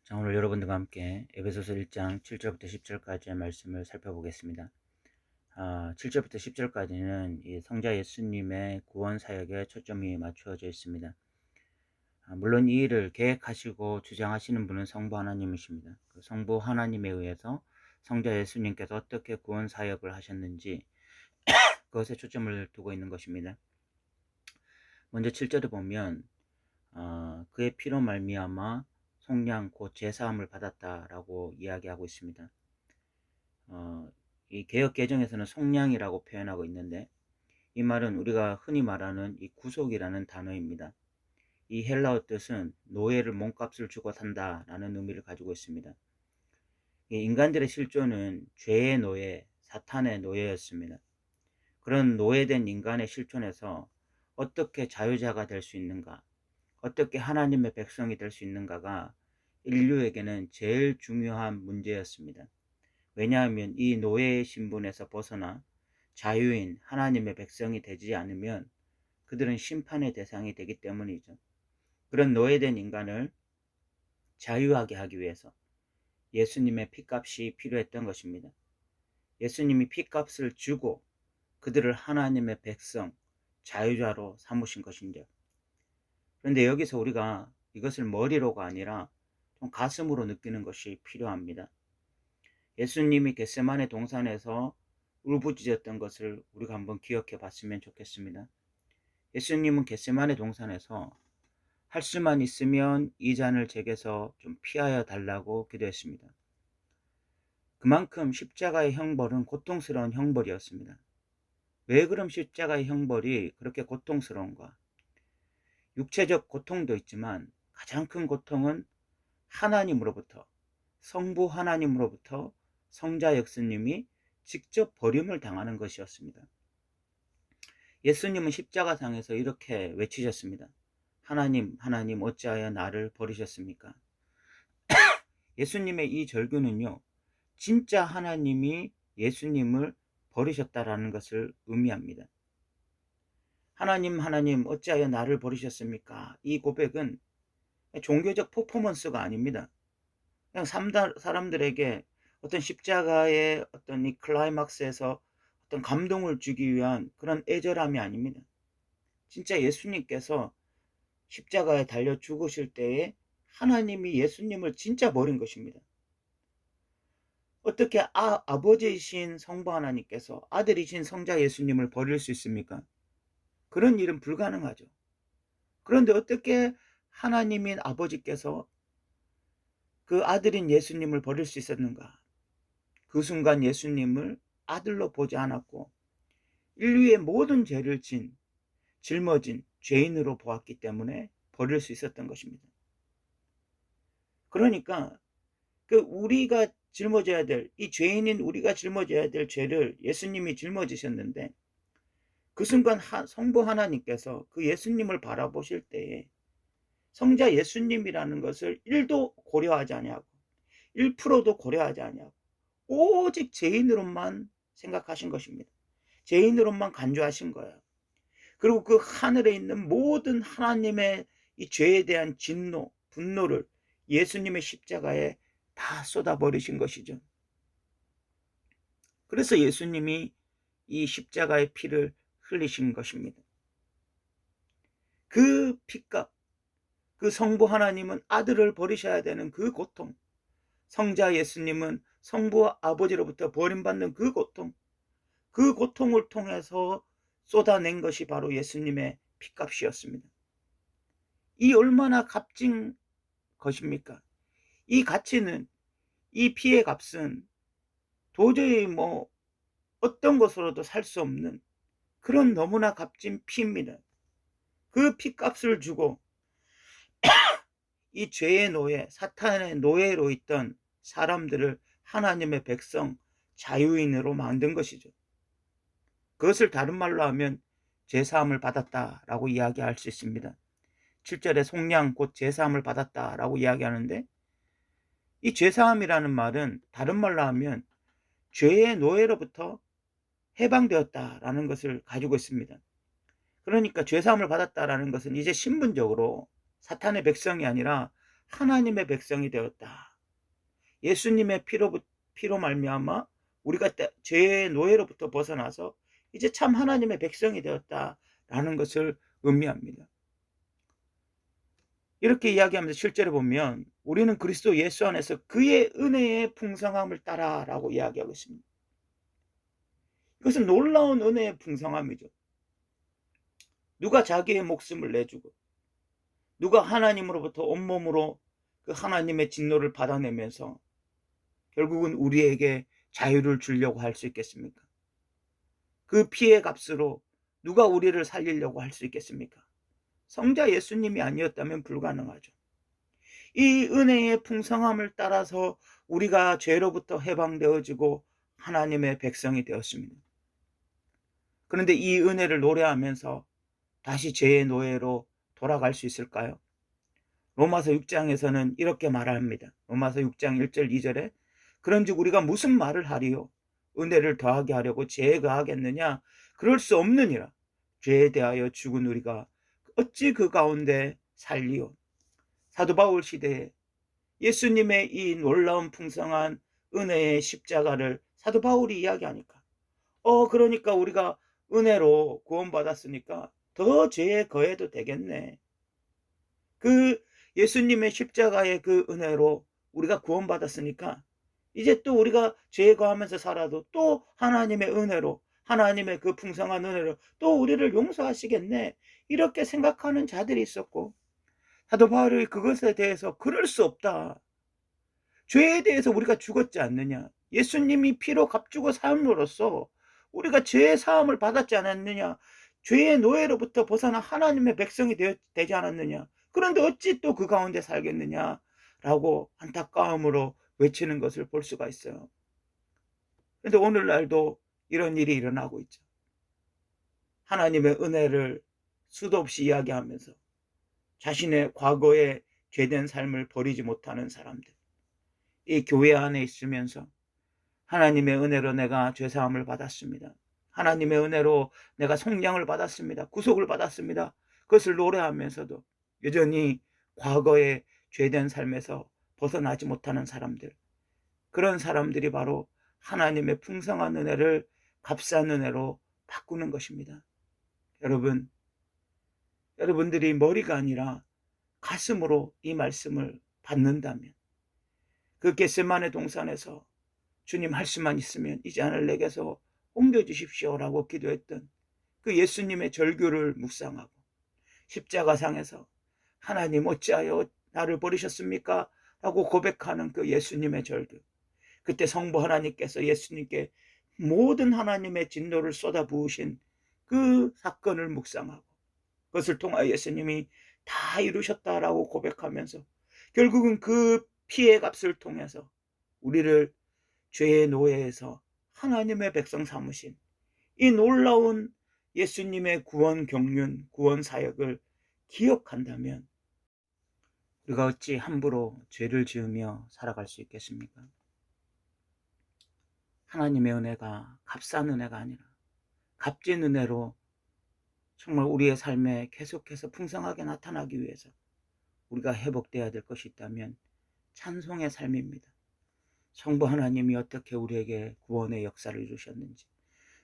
자, 오늘 여러분들과 함께 에베소서 1장 7절부터 10절까지의 말씀을 살펴보겠습니다. 7절부터 10절까지는 이 성자 예수님의 구원 사역에 초점이 맞추어져 있습니다. 물론 이 일을 계획하시고 주장하시는 분은 성부 하나님이십니다. 그 성부 하나님에 의해서 성자 예수님께서 어떻게 구원 사역을 하셨는지 그것에 초점을 두고 있는 것입니다. 먼저 7절에 보면 그의 피로 말미암아 속량 곧 제사함을 받았다라고 이야기하고 있습니다. 이 개역 개정에서는 속량이라고 표현하고 있는데 이 말은 우리가 흔히 말하는 이 구속이라는 단어입니다. 이 헬라어 뜻은 노예를 몸값을 주고 산다라는 의미를 가지고 있습니다. 이 인간들의 실존은 죄의 노예, 사탄의 노예였습니다. 그런 노예된 인간의 실존에서 어떻게 자유자가 될 수 있는가, 어떻게 하나님의 백성이 될 수 있는가가 인류에게는 제일 중요한 문제였습니다. 왜냐하면 이 노예의 신분에서 벗어나 자유인 하나님의 백성이 되지 않으면 그들은 심판의 대상이 되기 때문이죠. 그런 노예된 인간을 자유하게 하기 위해서 예수님의 피값이 필요했던 것입니다. 예수님이 피값을 주고 그들을 하나님의 백성, 자유자로 삼으신 것인데요. 그런데 여기서 우리가 이것을 머리로가 아니라 좀 가슴으로 느끼는 것이 필요합니다. 예수님이 겟세마네 동산에서 울부짖었던 것을 우리가 한번 기억해 봤으면 좋겠습니다. 예수님은 겟세마네 동산에서 할 수만 있으면 이 잔을 제게서 좀 피하여 달라고 기도했습니다. 그만큼 십자가의 형벌은 고통스러운 형벌이었습니다. 왜 그럼 십자가의 형벌이 그렇게 고통스러운가? 육체적 고통도 있지만 가장 큰 고통은 하나님으로부터, 성부 하나님으로부터 성자 예수님이 직접 버림을 당하는 것이었습니다. 예수님은 십자가상에서 이렇게 외치셨습니다. 하나님, 하나님 어찌하여 나를 버리셨습니까? 예수님의 이 절규는요, 진짜 하나님이 예수님을 버리셨다라는 것을 의미합니다. 하나님, 하나님 어찌하여 나를 버리셨습니까? 이 고백은 종교적 퍼포먼스가 아닙니다. 그냥 사람들에게 어떤 십자가의 어떤 이 클라이막스에서 어떤 감동을 주기 위한 그런 애절함이 아닙니다. 진짜 예수님께서 십자가에 달려 죽으실 때에 하나님이 예수님을 진짜 버린 것입니다. 어떻게 아버지이신 성부 하나님께서 아들이신 성자 예수님을 버릴 수 있습니까? 그런 일은 불가능하죠. 그런데 어떻게 하나님인 아버지께서 그 아들인 예수님을 버릴 수 있었는가? 그 순간 예수님을 아들로 보지 않았고 인류의 모든 죄를 짊어진 죄인으로 보았기 때문에 버릴 수 있었던 것입니다. 그러니까 우리가 짊어져야 될, 이 죄인인 우리가 짊어져야 될 죄를 예수님이 짊어지셨는데 그 순간 성부 하나님께서 그 예수님을 바라보실 때에 성자 예수님이라는 것을 1도 고려하지 아니하고 1%도 고려하지 아니하고 오직 죄인으로만 생각하신 것입니다. 죄인으로만 간주하신 거예요. 그리고 그 하늘에 있는 모든 하나님의 이 죄에 대한 진노, 분노를 예수님의 십자가에 다 쏟아버리신 것이죠. 그래서 예수님이 이 십자가의 피를 흘리신 것입니다. 그 피값, 그 성부 하나님은 아들을 버리셔야 되는 그 고통, 성자 예수님은 성부 아버지로부터 버림받는 그 고통을 통해서 쏟아낸 것이 바로 예수님의 피값이었습니다. 이 얼마나 값진 것입니까? 이 가치는, 이 피의 값은 도저히 어떤 것으로도 살 수 없는 그런 너무나 값진 피입니다. 그 피값을 주고 이 죄의 노예, 사탄의 노예로 있던 사람들을 하나님의 백성, 자유인으로 만든 것이죠. 그것을 다른 말로 하면 제사함을 받았다라고 이야기할 수 있습니다. 7절에 속량 곧 제사함을 받았다라고 이야기하는데 이 제사함이라는 말은 다른 말로 하면 죄의 노예로부터 해방되었다라는 것을 가지고 있습니다. 그러니까 죄사함을 받았다라는 것은 이제 신분적으로 사탄의 백성이 아니라 하나님의 백성이 되었다. 예수님의 피로 말미암아 우리가 죄의 노예로부터 벗어나서 이제 참 하나님의 백성이 되었다라는 것을 의미합니다. 이렇게 이야기하면서 실제로 보면 우리는 그리스도 예수 안에서 그의 은혜의 풍성함을 따라라고 이야기하고 있습니다. 이것은 놀라운 은혜의 풍성함이죠. 누가 자기의 목숨을 내주고 누가 하나님으로부터 온몸으로 그 하나님의 진노를 받아내면서 결국은 우리에게 자유를 주려고 할 수 있겠습니까? 그 피의 값으로 누가 우리를 살리려고 할 수 있겠습니까? 성자 예수님이 아니었다면 불가능하죠. 이 은혜의 풍성함을 따라서 우리가 죄로부터 해방되어지고 하나님의 백성이 되었습니다. 그런데 이 은혜를 노래하면서 다시 죄의 노예로 돌아갈 수 있을까요? 로마서 6장에서는 이렇게 말합니다. 로마서 6장 1절 2절에 그런즉 우리가 무슨 말을 하리요? 은혜를 더하게 하려고 죄에 가하겠느냐? 그럴 수 없느니라. 죄에 대하여 죽은 우리가 어찌 그 가운데 살리요? 사도 바울 시대에 예수님의 이 놀라운 풍성한 은혜의 십자가를 사도 바울이 이야기하니까 그러니까 우리가 은혜로 구원받았으니까 더 죄에 거해도 되겠네. 그 예수님의 십자가의 그 은혜로 우리가 구원받았으니까 이제 또 우리가 죄에 거하면서 살아도 또 하나님의 은혜로 하나님의 그 풍성한 은혜로 또 우리를 용서하시겠네. 이렇게 생각하는 자들이 있었고 사도 바울이 그것에 대해서 그럴 수 없다. 죄에 대해서 우리가 죽었지 않느냐. 예수님이 피로 값주고 사함으로써 우리가 죄의 사함을 받았지 않았느냐. 죄의 노예로부터 벗어나 하나님의 백성이 되지 않았느냐. 그런데 어찌 또 그 가운데 살겠느냐라고 안타까움으로 외치는 것을 볼 수가 있어요. 그런데 오늘날도 이런 일이 일어나고 있죠. 하나님의 은혜를 수도 없이 이야기하면서 자신의 과거의 죄된 삶을 버리지 못하는 사람들, 이 교회 안에 있으면서 하나님의 은혜로 내가 죄사함을 받았습니다. 하나님의 은혜로 내가 속량을 받았습니다. 구속을 받았습니다. 그것을 노래하면서도 여전히 과거의 죄된 삶에서 벗어나지 못하는 사람들, 그런 사람들이 바로 하나님의 풍성한 은혜를 값싼 은혜로 바꾸는 것입니다. 여러분들이 머리가 아니라 가슴으로 이 말씀을 받는다면 그 겟세마네 동산에서 주님 할 수만 있으면 이 잔을 내게서 옮겨주십시오라고 기도했던 그 예수님의 절규를 묵상하고 십자가상에서 하나님 어찌하여 나를 버리셨습니까? 라고 고백하는 그 예수님의 절규, 그때 성부 하나님께서 예수님께 모든 하나님의 진노를 쏟아부으신 그 사건을 묵상하고 그것을 통하여 예수님이 다 이루셨다라고 고백하면서 결국은 그 피의 값을 통해서 우리를 죄의 노예에서 하나님의 백성 삼으신 이 놀라운 예수님의 구원 경륜, 구원 사역을 기억한다면 우리가 어찌 함부로 죄를 지으며 살아갈 수 있겠습니까? 하나님의 은혜가 값싼 은혜가 아니라 값진 은혜로 정말 우리의 삶에 계속해서 풍성하게 나타나기 위해서 우리가 회복되어야 될 것이 있다면 찬송의 삶입니다. 성부 하나님이 어떻게 우리에게 구원의 역사를 이루셨는지,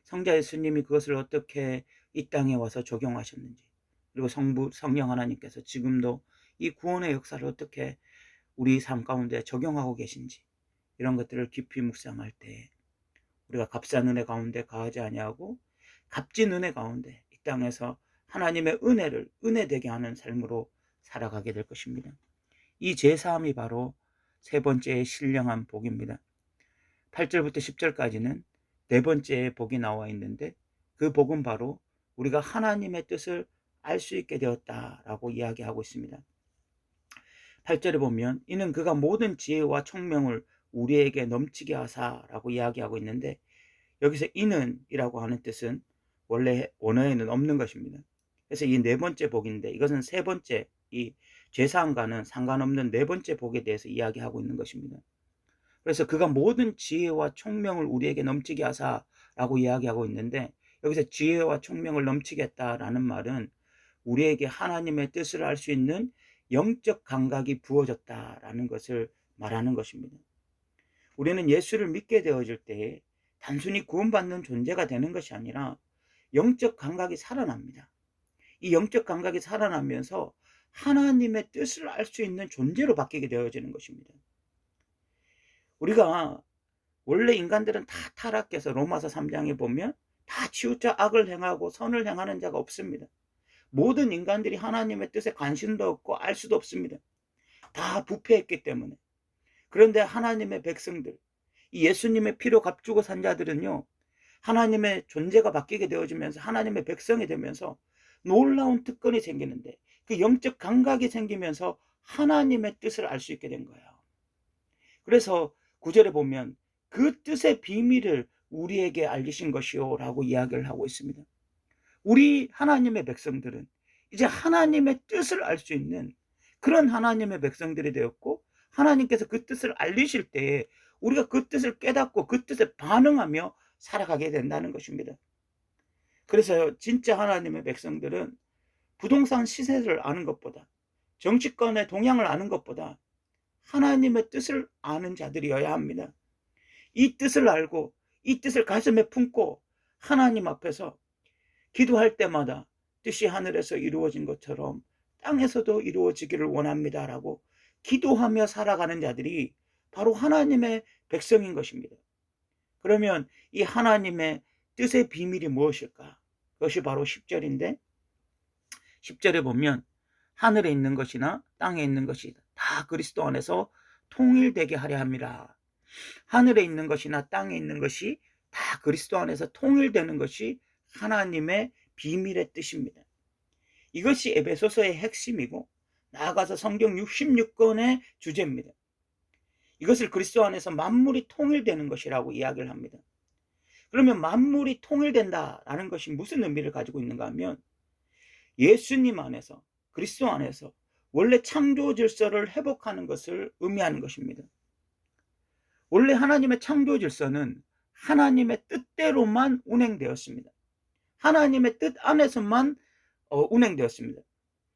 성자 예수님이 그것을 어떻게 이 땅에 와서 적용하셨는지, 그리고 성령 하나님께서 지금도 이 구원의 역사를 어떻게 우리 삶 가운데 적용하고 계신지, 이런 것들을 깊이 묵상할 때 우리가 값싼 은혜 가운데 가하지 아니하고 값진 은혜 가운데 이 땅에서 하나님의 은혜를 은혜되게 하는 삶으로 살아가게 될 것입니다. 이 제사함이 바로 세 번째의 신령한 복입니다. 8절부터 10절까지는 네 번째의 복이 나와 있는데 그 복은 바로 우리가 하나님의 뜻을 알 수 있게 되었다라고 이야기하고 있습니다. 8절에 보면 이는 그가 모든 지혜와 총명을 우리에게 넘치게 하사라고 이야기하고 있는데 여기서 이는 이라고 하는 뜻은 원래 원어에는 없는 것입니다. 그래서 이 네 번째 복인데 이것은 세 번째 이 죄사함과는 상관없는 네 번째 복에 대해서 이야기하고 있는 것입니다. 그래서 그가 모든 지혜와 총명을 우리에게 넘치게 하사라고 이야기하고 있는데 여기서 지혜와 총명을 넘치겠다라는 말은 우리에게 하나님의 뜻을 알 수 있는 영적 감각이 부어졌다라는 것을 말하는 것입니다. 우리는 예수를 믿게 되어질 때에 단순히 구원받는 존재가 되는 것이 아니라 영적 감각이 살아납니다. 이 영적 감각이 살아나면서 하나님의 뜻을 알 수 있는 존재로 바뀌게 되어지는 것입니다. 우리가 원래 인간들은 다 타락해서 로마서 3장에 보면 다 치우쳐 악을 행하고 선을 행하는 자가 없습니다. 모든 인간들이 하나님의 뜻에 관심도 없고 알 수도 없습니다. 다 부패했기 때문에. 그런데 하나님의 백성들, 이 예수님의 피로 값주고 산 자들은요, 하나님의 존재가 바뀌게 되어지면서 하나님의 백성이 되면서 놀라운 특권이 생기는데, 그 영적 감각이 생기면서 하나님의 뜻을 알 수 있게 된 거예요. 그래서 9절에 보면 그 뜻의 비밀을 우리에게 알리신 것이요 라고 이야기를 하고 있습니다. 우리 하나님의 백성들은 이제 하나님의 뜻을 알 수 있는 그런 하나님의 백성들이 되었고, 하나님께서 그 뜻을 알리실 때에 우리가 그 뜻을 깨닫고 그 뜻에 반응하며 살아가게 된다는 것입니다. 그래서 진짜 하나님의 백성들은 부동산 시세를 아는 것보다, 정치권의 동향을 아는 것보다 하나님의 뜻을 아는 자들이어야 합니다. 이 뜻을 알고 이 뜻을 가슴에 품고 하나님 앞에서 기도할 때마다 뜻이 하늘에서 이루어진 것처럼 땅에서도 이루어지기를 원합니다라고 기도하며 살아가는 자들이 바로 하나님의 백성인 것입니다. 그러면 이 하나님의 뜻의 비밀이 무엇일까? 그것이 바로 10절인데, 10절에 보면 하늘에 있는 것이나 땅에 있는 것이 다 그리스도 안에서 통일되게 하려 함이라. 하늘에 있는 것이나 땅에 있는 것이 다 그리스도 안에서 통일되는 것이 하나님의 비밀의 뜻입니다. 이것이 에베소서의 핵심이고 나아가서 성경 66권의 주제입니다. 이것을 그리스도 안에서 만물이 통일되는 것이라고 이야기를 합니다. 그러면 만물이 통일된다라는 것이 무슨 의미를 가지고 있는가 하면, 예수님 안에서, 그리스도 안에서 원래 창조 질서를 회복하는 것을 의미하는 것입니다. 원래 하나님의 창조 질서는 하나님의 뜻대로만 운행되었습니다. 하나님의 뜻 안에서만 운행되었습니다.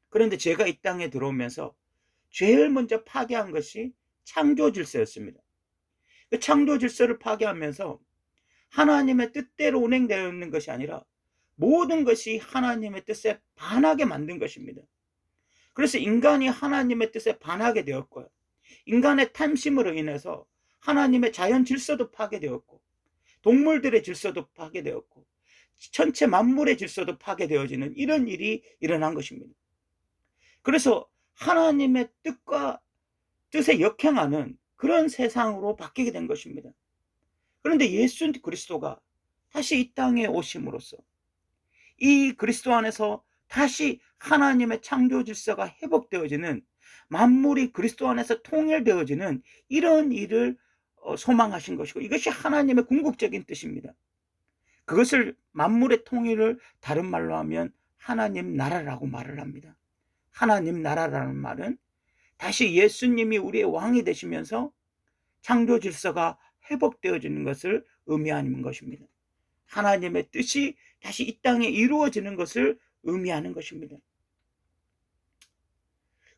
그런데 죄가 이 땅에 들어오면서 제일 먼저 파괴한 것이 창조 질서였습니다. 그 창조 질서를 파괴하면서 하나님의 뜻대로 운행되어 있는 것이 아니라 모든 것이 하나님의 뜻에 반하게 만든 것입니다. 그래서 인간이 하나님의 뜻에 반하게 되었고요, 인간의 탐심으로 인해서 하나님의 자연 질서도 파괴되었고, 동물들의 질서도 파괴되었고, 전체 만물의 질서도 파괴되어지는 이런 일이 일어난 것입니다. 그래서 하나님의 뜻에 역행하는 그런 세상으로 바뀌게 된 것입니다. 그런데 예수 그리스도가 다시 이 땅에 오심으로써 이 그리스도 안에서 다시 하나님의 창조 질서가 회복되어지는, 만물이 그리스도 안에서 통일되어지는 이런 일을 소망하신 것이고, 이것이 하나님의 궁극적인 뜻입니다. 그것을, 만물의 통일을 다른 말로 하면 하나님 나라라고 말을 합니다. 하나님 나라라는 말은 다시 예수님이 우리의 왕이 되시면서 창조 질서가 회복되어지는 것을 의미하는 것입니다. 하나님의 뜻이 다시 이 땅에 이루어지는 것을 의미하는 것입니다.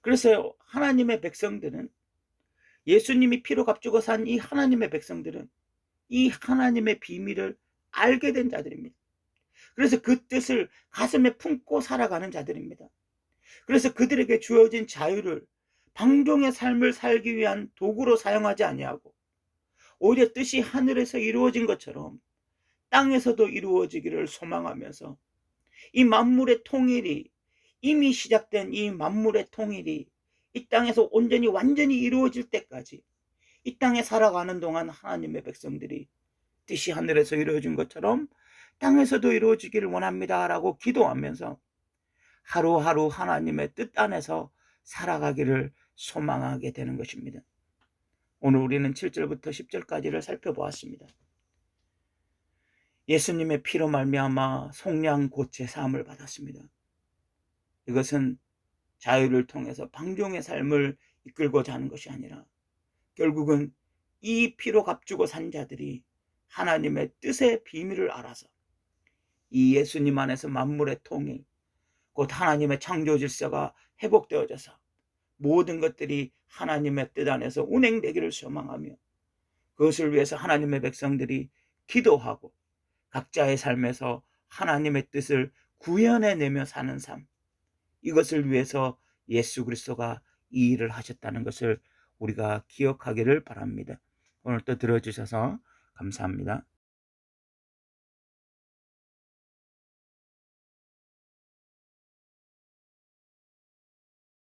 그래서 하나님의 백성들은, 예수님이 피로 값주고 산 이 하나님의 백성들은 이 하나님의 비밀을 알게 된 자들입니다. 그래서 그 뜻을 가슴에 품고 살아가는 자들입니다. 그래서 그들에게 주어진 자유를 방종의 삶을 살기 위한 도구로 사용하지 아니하고, 오히려 뜻이 하늘에서 이루어진 것처럼 땅에서도 이루어지기를 소망하면서, 이 만물의 통일이, 이미 시작된 이 만물의 통일이 이 땅에서 온전히 완전히 이루어질 때까지 이 땅에 살아가는 동안 하나님의 백성들이 뜻이 하늘에서 이루어진 것처럼 땅에서도 이루어지기를 원합니다 라고 기도하면서 하루하루 하나님의 뜻 안에서 살아가기를 소망하게 되는 것입니다. 오늘 우리는 7절부터 10절까지를 살펴보았습니다. 예수님의 피로 말미암아 속량 곧 제사함을 받았습니다. 이것은 자유를 통해서 방종의 삶을 이끌고자 하는 것이 아니라, 결국은 이 피로 값주고 산 자들이 하나님의 뜻의 비밀을 알아서 이 예수님 안에서 만물의 통일, 곧 하나님의 창조 질서가 회복되어져서 모든 것들이 하나님의 뜻 안에서 운행되기를 소망하며 그것을 위해서 하나님의 백성들이 기도하고 각자의 삶에서 하나님의 뜻을 구현해내며 사는 삶, 이것을 위해서 예수 그리스도가 이 일을 하셨다는 것을 우리가 기억하기를 바랍니다. 오늘 또 들어주셔서 감사합니다.